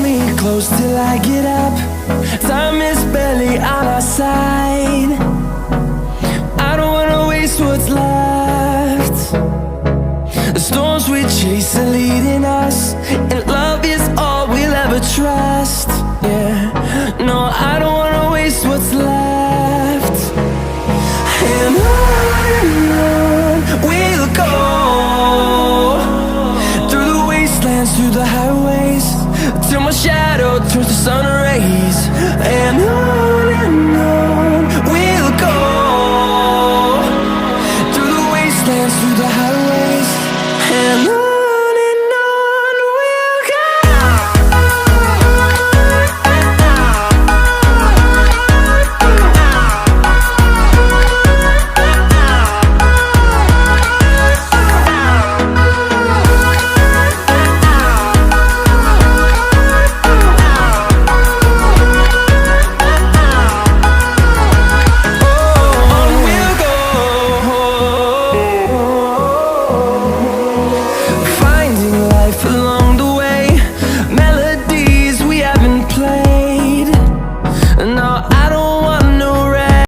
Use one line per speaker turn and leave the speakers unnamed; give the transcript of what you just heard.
me close till I get up. Time is barely on our side. I don't wanna waste what's left. The storms we chase are leading us, and love is all we'll ever trust. Yeah, no, I don't wanna waste what's left. And on we'll go, through the wastelands, through the highways, till my shadow turns to sun rays. And on